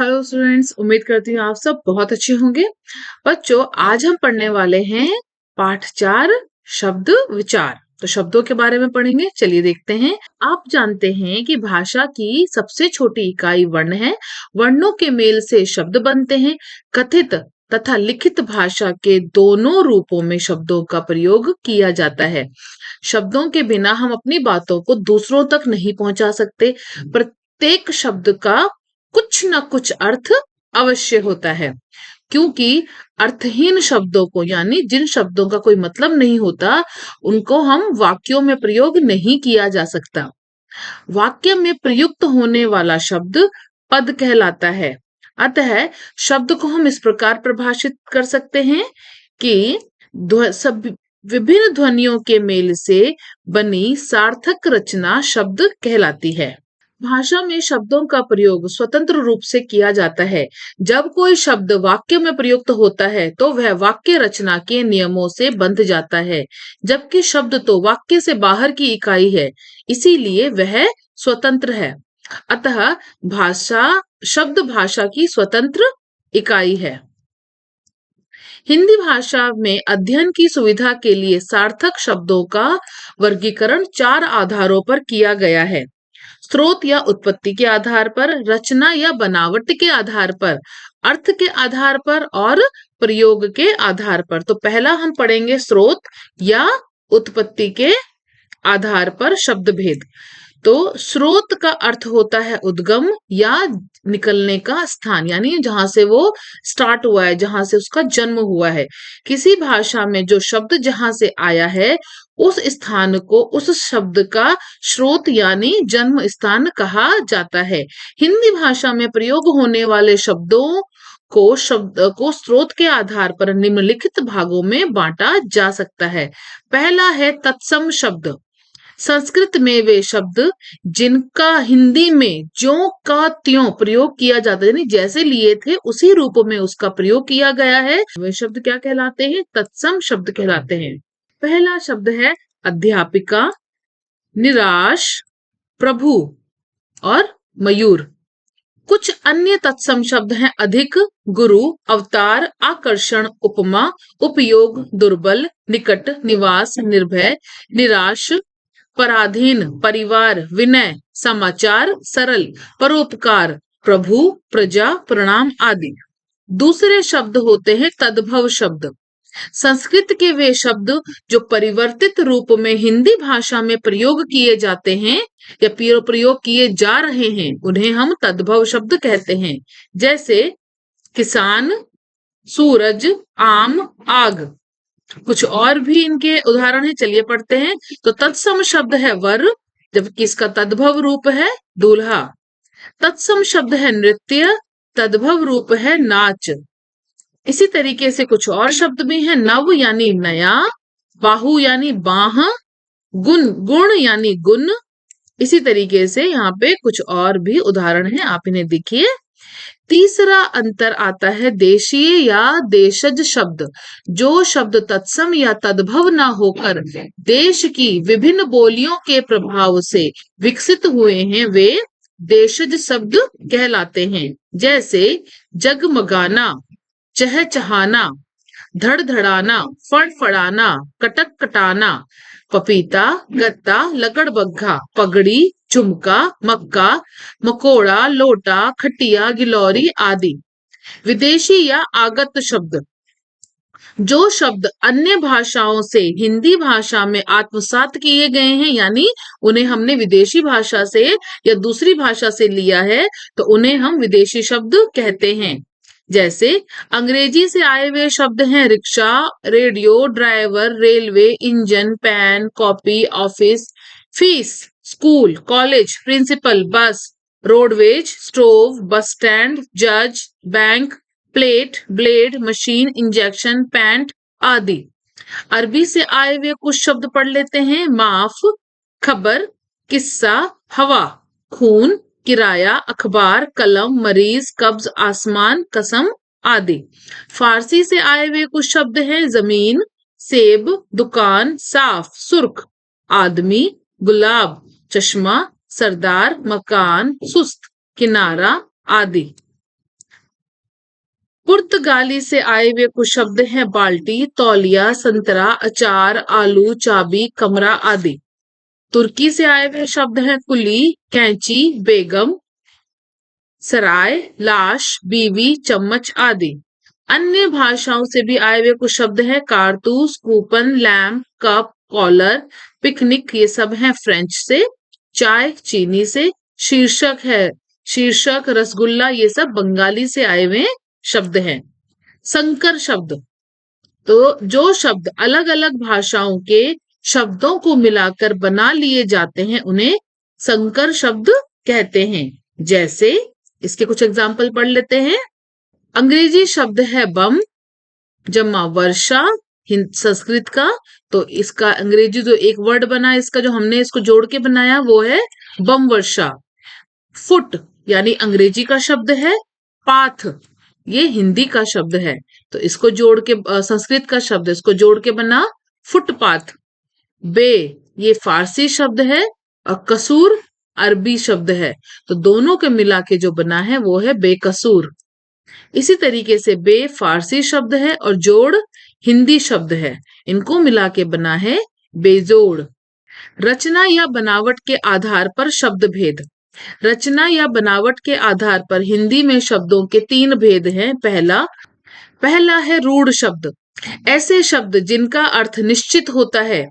Hello students, उम्मीद करती हूँ आप सब बहुत अच्छे होंगे। बच्चों, आज हम पढ़ने वाले हैं पाठ 4 शब्द विचार। तो शब्दों के बारे में पढ़ेंगे। चलिए देखते हैं। आप जानते हैं कि भाषा की सबसे छोटी इकाई वर्ण है। वर्णों के मेल से शब्द बनते हैं। कथित तथा लिखित भाषा के दोनों रूपों में शब्दों का प्रयोग किया जाता है। शब्दों के बिना हम अपनी बातों को दूसरों तक नहीं पहुंचा सकते। प्रत्येक शब्द का कुछ न कुछ अर्थ अवश्य होता है, क्योंकि अर्थहीन शब्दों को, यानी जिन शब्दों का कोई मतलब नहीं होता, उनको हम वाक्यों में प्रयोग नहीं किया जा सकता। वाक्य में प्रयुक्त होने वाला शब्द पद कहलाता है। अतः शब्द को हम इस प्रकार परिभाषित कर सकते हैं कि सब विभिन्न ध्वनियों के मेल से बनी सार्थक रचना शब्द कहलाती है। भाषा में शब्दों का प्रयोग स्वतंत्र रूप से किया जाता है। जब कोई शब्द वाक्य में प्रयुक्त होता है तो वह वाक्य रचना के नियमों से बंध जाता है, जबकि शब्द तो वाक्य से बाहर की इकाई है, इसीलिए वह स्वतंत्र है। अतः शब्द भाषा की स्वतंत्र इकाई है। हिंदी भाषा में अध्ययन की सुविधा के लिए सार्थक शब्दों का वर्गीकरण 4 आधारों पर किया गया है। स्रोत या उत्पत्ति के आधार पर, रचना या बनावट के आधार पर, अर्थ के आधार पर और प्रयोग के आधार पर। तो पहला हम पढ़ेंगे स्रोत या उत्पत्ति के आधार पर शब्द भेद। तो स्रोत का अर्थ होता है उद्गम या निकलने का स्थान, यानी जहां से वो स्टार्ट हुआ है, जहां से उसका जन्म हुआ है। किसी भाषा में जो शब्द जहां से आया है, उस स्थान को उस शब्द का स्रोत यानी जन्म स्थान कहा जाता है। हिंदी भाषा में प्रयोग होने वाले शब्दों को स्रोत के आधार पर निम्नलिखित भागों में बांटा जा सकता है। पहला है तत्सम शब्द। संस्कृत में वे शब्द जिनका हिंदी में ज्यों का त्यों प्रयोग किया जाता है, यानी जैसे लिए थे उसी रूप में उसका प्रयोग किया गया है, वे शब्द क्या कहलाते हैं? तत्सम शब्द कहलाते हैं। पहला शब्द है अध्यापिका, निराश, प्रभु और मयूर। कुछ अन्य तत्सम शब्द हैं अधिक, गुरु, अवतार, आकर्षण, उपमा, उपयोग, दुर्बल, निकट, निवास, निर्भय, निराश, पराधीन, परिवार, विनय, समाचार, सरल, परोपकार, प्रभु, प्रजा, प्रणाम आदि। दूसरे शब्द होते हैं तद्भव शब्द। संस्कृत के वे शब्द जो परिवर्तित रूप में हिंदी भाषा में प्रयोग किए जाते हैं या प्रयोग किए जा रहे हैं, उन्हें हम तद्भव शब्द कहते हैं। जैसे किसान, सूरज, आम, आग। कुछ और भी इनके उदाहरण है, चलिए पढ़ते हैं। तो तत्सम शब्द है वर, जबकि इसका तद्भव रूप है दूल्हा। तत्सम शब्द है नृत्य, तद्भव रूप है नाच। इसी तरीके से कुछ और शब्द भी हैं। नव यानी नया, बाहु यानी बाह, गुण यानी गुण। इसी तरीके से यहाँ पे कुछ और भी उदाहरण हैं, आप इन्हें देखिए। तीसरा अंतर आता है देशीय या देशज शब्द। जो शब्द तत्सम या तद्भव न होकर देश की विभिन्न बोलियों के प्रभाव से विकसित हुए हैं, वे देशज शब्द कहलाते हैं। जैसे जगमगाना, चहचहाना, धड़धड़ाना, फड़फड़ाना, कटक कटाना, पपीता, गत्ता, लकड़बग्घा, पगड़ी, झुमका, मक्का, मकोड़ा, लोटा, खटिया, गिलौरी आदि। विदेशी या आगत शब्द। जो शब्द अन्य भाषाओं से हिंदी भाषा में आत्मसात किए गए हैं, यानी उन्हें हमने विदेशी भाषा से या दूसरी भाषा से लिया है, तो उन्हें हम विदेशी शब्द कहते हैं। जैसे अंग्रेजी से आए हुए शब्द हैं rickshaw, radio, driver, railway, engine, pen, copy, office, fees, school, college, principal, bus, roadways, stove, bus stand, जज, bank, plate, blade, machine, injection, pant आदि। अरबी से आए हुए कुछ शब्द पढ़ लेते हैं। माफ, खबर, किस्सा, हवा, खून, किराया, अखबार, कलम, मरीज, कब्ज, आसमान, कसम आदि। फारसी से आए हुए कुछ शब्द हैं जमीन, सेब, दुकान, साफ, सुर्ख, आदमी, गुलाब, चश्मा, सरदार, मकान, सुस्त, किनारा आदि। पुर्तगाली से आए हुए कुछ शब्द हैं बाल्टी, तौलिया, संतरा, अचार, आलू, चाबी, कमरा आदि। तुर्की से आए हुए शब्द हैं कुली, कैंची, बेगम, सराय, लाश, बीवी, चम्मच आदि। अन्य भाषाओं से भी आए हुए कुछ शब्द हैं कारतूस, coupon, lamp, cup, collar, picnic, ये सब हैं फ्रेंच से। चाय चीनी से। शीर्षक है शीर्षक, रसगुल्ला, ये सब बंगाली से आए हुए शब्द हैं। संकर शब्द, तो जो शब्द अलग अलग भाषाओं के शब्दों को मिलाकर बना लिए जाते हैं उन्हें संकर शब्द कहते हैं। जैसे इसके कुछ एग्जाम्पल पढ़ लेते हैं। अंग्रेजी शब्द है बम, जमा वर्षा, संस्कृत का, तो इसका अंग्रेजी जो एक वर्ड बना, इसका जो हमने इसको जोड़ के बनाया वो है बम वर्षा। फुट यानी अंग्रेजी का शब्द है, पाथ ये हिंदी का शब्द है, तो इसको जोड़ के संस्कृत का शब्द, इसको जोड़ के बना फुटपाथ। बे ये फारसी शब्द है और कसूर अरबी शब्द है, तो दोनों के मिला के जो बना है वो है बेकसूर। इसी तरीके से बे फारसी शब्द है और जोड़ हिंदी शब्द है, इनको मिला के बना है बेजोड़। रचना या बनावट के आधार पर शब्द भेद। रचना या बनावट के आधार पर हिंदी में शब्दों के तीन भेद हैं। पहला है रूढ़ शब्द, ऐसे शब्द जिनका अर्थ निश्चित होता है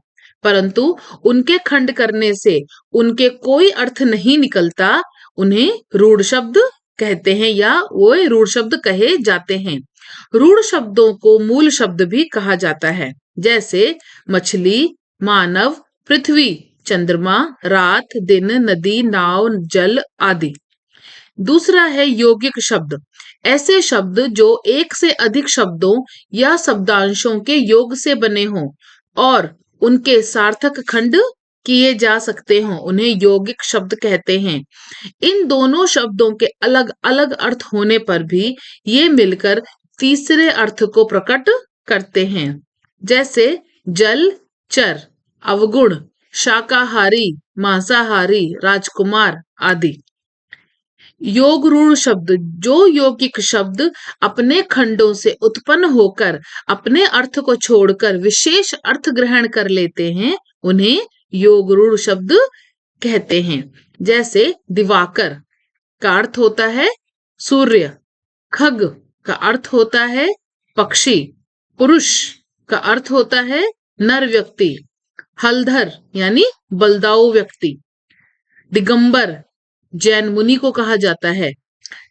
परंतु उनके खंड करने से उनके कोई अर्थ नहीं निकलता, उन्हें रूढ़ शब्द कहते हैं या वो रूढ़ शब्द कहे जाते हैं। रूढ़ शब्दों को मूल शब्द भी कहा जाता है, जैसे मछली, मानव, पृथ्वी, चंद्रमा, रात, दिन, नदी, नाव, जल आदि। दूसरा है यौगिक शब्द, ऐसे शब्द जो एक से अधिक शब्दों या शब्दांशों के योग से बने हों और उनके सार्थक खंड किए जा सकते हों, उन्हें यौगिक शब्द कहते हैं। इन दोनों शब्दों के अलग अलग अर्थ होने पर भी ये मिलकर तीसरे अर्थ को प्रकट करते हैं, जैसे जल, चर, अवगुण, शाकाहारी, मांसाहारी, राजकुमार आदि। योग रूढ़ शब्द, जो यौगिक शब्द अपने खंडों से उत्पन्न होकर अपने अर्थ को छोड़कर विशेष अर्थ ग्रहण कर लेते हैं, उन्हें योग रूढ़ शब्द कहते हैं। जैसे दिवाकर का अर्थ होता है सूर्य, खग का अर्थ होता है पक्षी, पुरुष का अर्थ होता है नर व्यक्ति, हलधर यानी बलदाऊ व्यक्ति, दिगंबर जैन मुनि को कहा जाता है,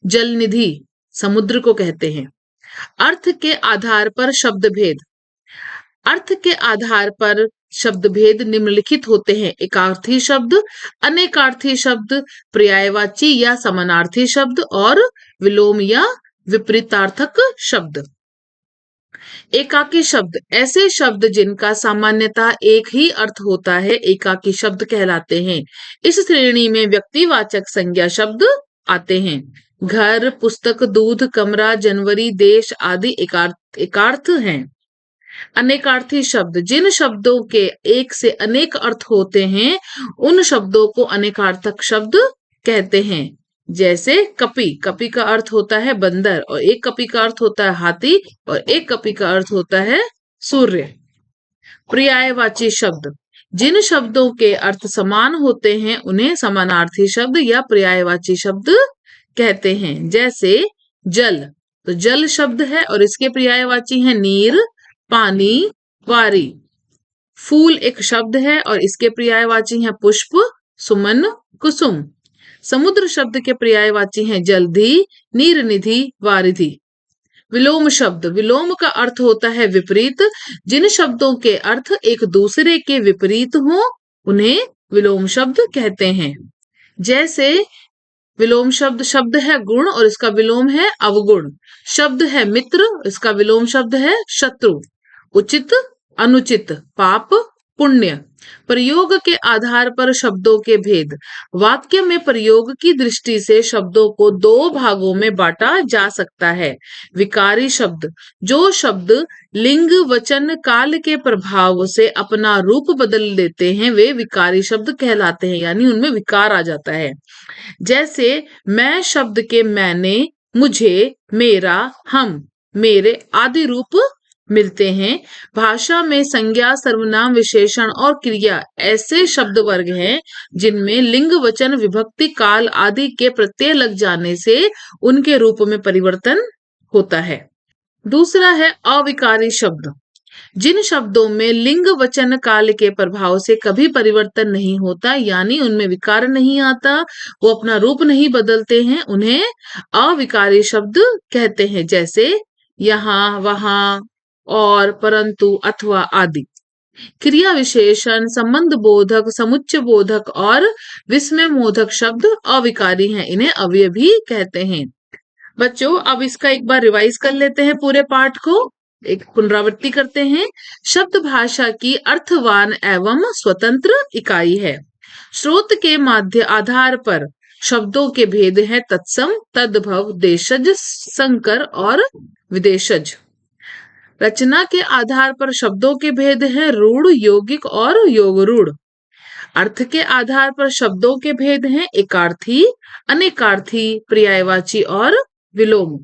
जल निधि समुद्र को कहते हैं। अर्थ के आधार पर शब्द भेद। अर्थ के आधार पर शब्द भेद निम्नलिखित होते हैं। एकार्थी शब्द, अनेकार्थी शब्द, पर्यायवाची या समानार्थी शब्द और विलोम या विपरीतार्थक शब्द। एकाकी शब्द, ऐसे शब्द जिनका सामान्यतः एक ही अर्थ होता है एकाकी शब्द कहलाते हैं। इस श्रेणी में व्यक्तिवाचक संज्ञा शब्द आते हैं। घर, पुस्तक, दूध, कमरा, जनवरी, देश आदि एकार्थ हैं। अनेकार्थी शब्द, जिन शब्दों के एक से अनेक अर्थ होते हैं उन शब्दों को अनेकार्थक शब्द कहते हैं। जैसे कपि, कपि का अर्थ होता है बंदर और एक कपि का अर्थ होता है हाथी और एक कपि का अर्थ होता है सूर्य। पर्यायवाची शब्द, जिन शब्दों के अर्थ समान होते हैं उन्हें समानार्थी शब्द या पर्यायवाची शब्द कहते हैं। जैसे जल, तो जल शब्द है और इसके पर्यायवाची है नीर, पानी, वारी। फूल एक शब्द है और इसके पर्यायवाची है पुष्प, सुमन, कुसुम। समुद्र शब्द के पर्यायवाची हैं जलधि, नीरनिधि, वारिधि। विलोम शब्द, विलोम का अर्थ होता है विपरीत। जिन शब्दों के अर्थ एक दूसरे के विपरीत हों उन्हें विलोम शब्द कहते हैं। जैसे विलोम शब्द है गुण और इसका विलोम है अवगुण। शब्द है मित्र, इसका विलोम शब्द है शत्रु। उचित, अनुचित, पाप, पुण्य। प्रयोग के आधार पर शब्दों के भेद। वाक्य में प्रयोग की दृष्टि से शब्दों को दो भागों में बांटा जा सकता है। विकारी शब्द, जो शब्द लिंग, वचन, काल के प्रभाव से अपना रूप बदल देते हैं वे विकारी शब्द कहलाते हैं, यानी उनमें विकार आ जाता है। जैसे मैं शब्द के मैंने, मुझे, मेरा, हम मेरे आदि रूप मिलते हैं। भाषा में संज्ञा, सर्वनाम, विशेषण और क्रिया ऐसे शब्द वर्ग हैं जिनमें लिंग, वचन, विभक्ति, काल आदि के प्रत्यय लग जाने से उनके रूप में परिवर्तन होता है। दूसरा है अविकारी शब्द। जिन शब्दों में लिंग, वचन, काल के प्रभाव से कभी परिवर्तन नहीं होता, यानी उनमें विकार नहीं आता, वो अपना रूप नहीं बदलते हैं, उन्हें अविकारी शब्द कहते हैं। जैसे यहाँ, वहां, और, परंतु, अथवा आदि। क्रिया विशेषण, संबंध बोधक, समुच्चय बोधक और विस्मय बोधक शब्द अविकारी हैं, इन्हें अवयवी कहते हैं। बच्चों, अब इसका एक बार रिवाइज कर लेते हैं पूरे पाठ को, एक पुनरावृत्ति करते हैं। शब्द भाषा की अर्थवान एवं स्वतंत्र इकाई है। स्रोत के माध्य आधार पर शब्दों के भेद हैं तत्सम, तद्भव, देशज, संकर और विदेशज। रचना के आधार पर शब्दों के भेद हैं रूढ़, यौगिक और योगरूढ़। अर्थ के आधार पर शब्दों के भेद हैं एकार्थी, अनेकार्थी, पर्यायवाची और विलोम।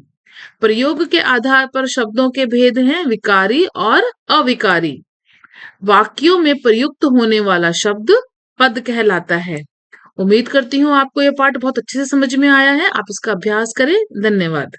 प्रयोग के आधार पर शब्दों के भेद हैं विकारी और अविकारी। वाक्यों में प्रयुक्त होने वाला शब्द पद कहलाता है। उम्मीद करती हूँ आपको यह पाठ बहुत अच्छे से समझ में आया है। आप इसका अभ्यास करें। धन्यवाद।